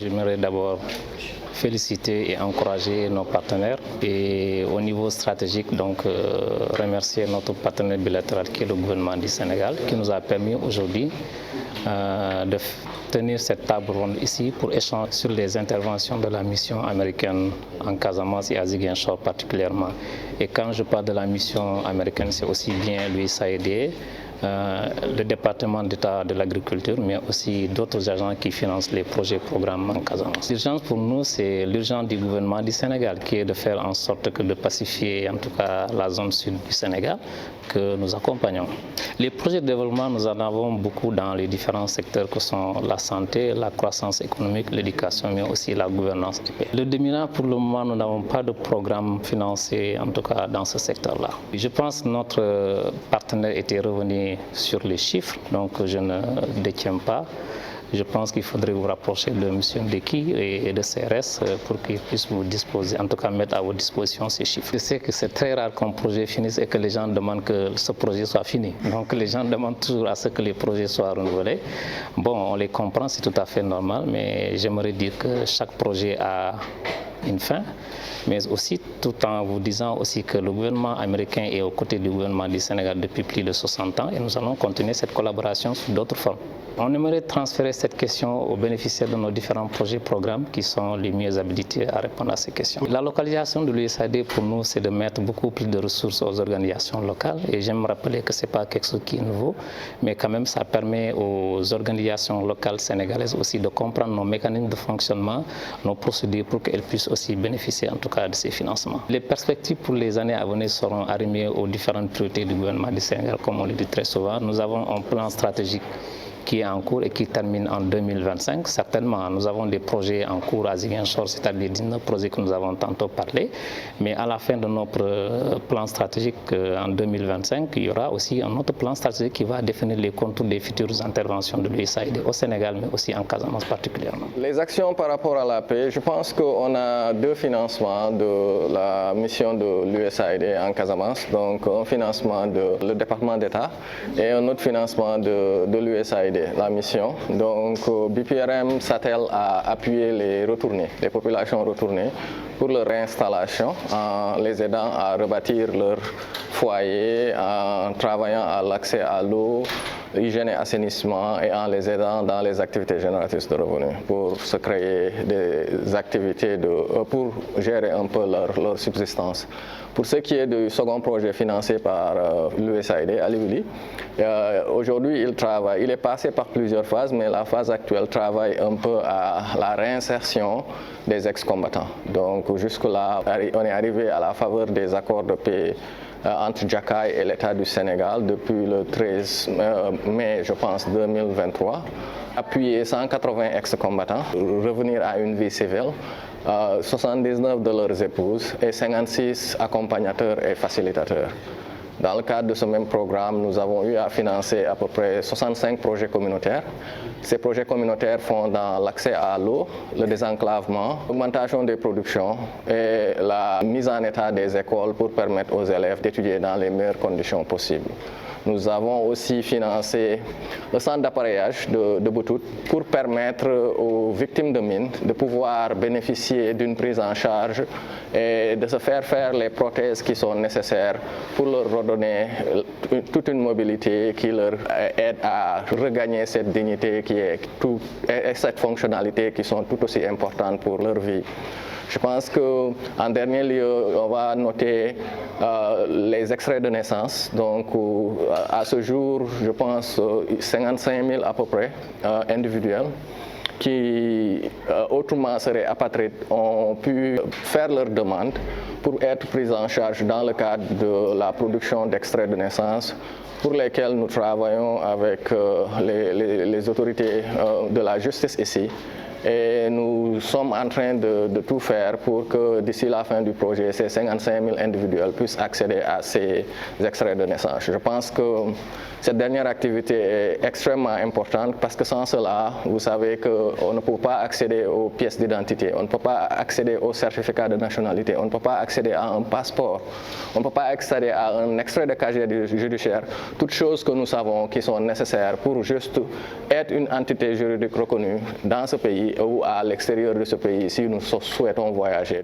J'aimerais d'abord féliciter et encourager nos partenaires et au niveau stratégique, remercier notre partenaire bilatéral qui est le gouvernement du Sénégal qui nous a permis aujourd'hui de tenir cette table ronde ici pour échanger sur les interventions de la mission américaine en Casamance et à Ziguinchor particulièrement. Et quand je parle de la mission américaine, c'est aussi bien l'USAID, le département d'État de l'agriculture, mais aussi d'autres agents qui financent les projets et programmes en Casamance. L'urgence pour nous, c'est l'urgence du gouvernement du Sénégal, qui est de faire en sorte que de pacifier en tout cas la zone sud du Sénégal, que nous accompagnons. Les projets de développement, nous en avons beaucoup dans les différents secteurs que sont la santé, la croissance économique, l'éducation, mais aussi la gouvernance. Le dominant, pour le moment, nous n'avons pas de programme financé, en tout cas dans ce secteur-là. Je pense que notre partenaire était revenu sur les chiffres, donc je ne détiens pas. Je pense qu'il faudrait vous rapprocher de M. Ndeki et de CRS pour qu'ils puissent vous disposer, en tout cas mettre à votre disposition ces chiffres. Je sais que c'est très rare qu'un projet finisse et que les gens demandent que ce projet soit fini. Donc les gens demandent toujours à ce que les projets soient renouvelés. Bon, on les comprend, c'est tout à fait normal, mais j'aimerais dire que chaque projet a une fin, mais aussi tout en vous disant aussi que le gouvernement américain est aux côtés du gouvernement du Sénégal depuis plus de 60 ans et nous allons continuer cette collaboration sous d'autres formes. On aimerait transférer cette question aux bénéficiaires de nos différents projets et programmes qui sont les mieux habilités à répondre à ces questions. La localisation de l'USAID pour nous, c'est de mettre beaucoup plus de ressources aux organisations locales et j'aime rappeler que ce n'est pas quelque chose qui est nouveau, mais quand même ça permet aux organisations locales sénégalaises aussi de comprendre nos mécanismes de fonctionnement, nos procédures pour qu'elles puissent aussi bénéficier en tout cas de ces financements. Les perspectives pour les années à venir seront arrimées aux différentes priorités du gouvernement du Sénégal, comme on le dit très souvent. Nous avons un plan stratégique qui est en cours et qui termine en 2025. Certainement, nous avons des projets en cours à Ziguinchor, c'est-à-dire 19 projets que nous avons tantôt parlé. Mais à la fin de notre plan stratégique en 2025, il y aura aussi un autre plan stratégique qui va définir les contours des futures interventions de l'USAID au Sénégal, mais aussi en Casamance particulièrement. Les actions par rapport à la paix, je pense qu'on a deux financements de la mission de l'USAID en Casamance. Donc un financement du département d'État et un autre financement de l'USAID. La mission. Donc BPRM s'attelle à appuyer les populations retournées pour leur réinstallation en les aidant à rebâtir leur foyer, en travaillant à l'accès à l'eau, hygiène et assainissement et en les aidant dans les activités génératrices de revenus pour se créer des activités pour gérer un peu leur subsistance. Pour ce qui est du second projet financé par l'USAID, Aliwili, aujourd'hui il est passé par plusieurs phases, mais la phase actuelle travaille un peu à la réinsertion des ex-combattants. Donc jusque-là, on est arrivé à la faveur des accords de paix entre Jacaï et l'État du Sénégal depuis le 13 mai, je pense, 2023. Appuyer 180 ex-combattants, revenir à une vie civile, 79 de leurs épouses et 56 accompagnateurs et facilitateurs. Dans le cadre de ce même programme, nous avons eu à financer à peu près 65 projets communautaires. Ces projets communautaires font dans l'accès à l'eau, le désenclavement, l'augmentation des productions et la mise en état des écoles pour permettre aux élèves d'étudier dans les meilleures conditions possibles. Nous avons aussi financé le centre d'appareillage de Boutout pour permettre aux victimes de mines de pouvoir bénéficier d'une prise en charge et de se faire les prothèses qui sont nécessaires pour leur redonner toute une mobilité qui leur aide à regagner cette dignité et cette fonctionnalité qui sont tout aussi importantes pour leur vie. Je pense qu'en dernier lieu, on va noter les extraits de naissance. Donc, à ce jour, je pense 55 000 à peu près individuels qui autrement seraient apatrides ont pu faire leur demande pour être pris en charge dans le cadre de la production d'extraits de naissance pour lesquels nous travaillons avec les autorités de la justice ici. Et nous sommes en train de tout faire pour que d'ici la fin du projet, ces 55 000 individuels puissent accéder à ces extraits de naissance. Je pense que cette dernière activité est extrêmement importante parce que sans cela, vous savez qu'on ne peut pas accéder aux pièces d'identité, on ne peut pas accéder aux certificats de nationalité, on ne peut pas accéder à un passeport, on ne peut pas accéder à un extrait de casier judiciaire, toutes choses que nous savons qui sont nécessaires pour juste être une entité juridique reconnue dans ce pays pays ou à l'extérieur de ce pays si nous souhaitons voyager.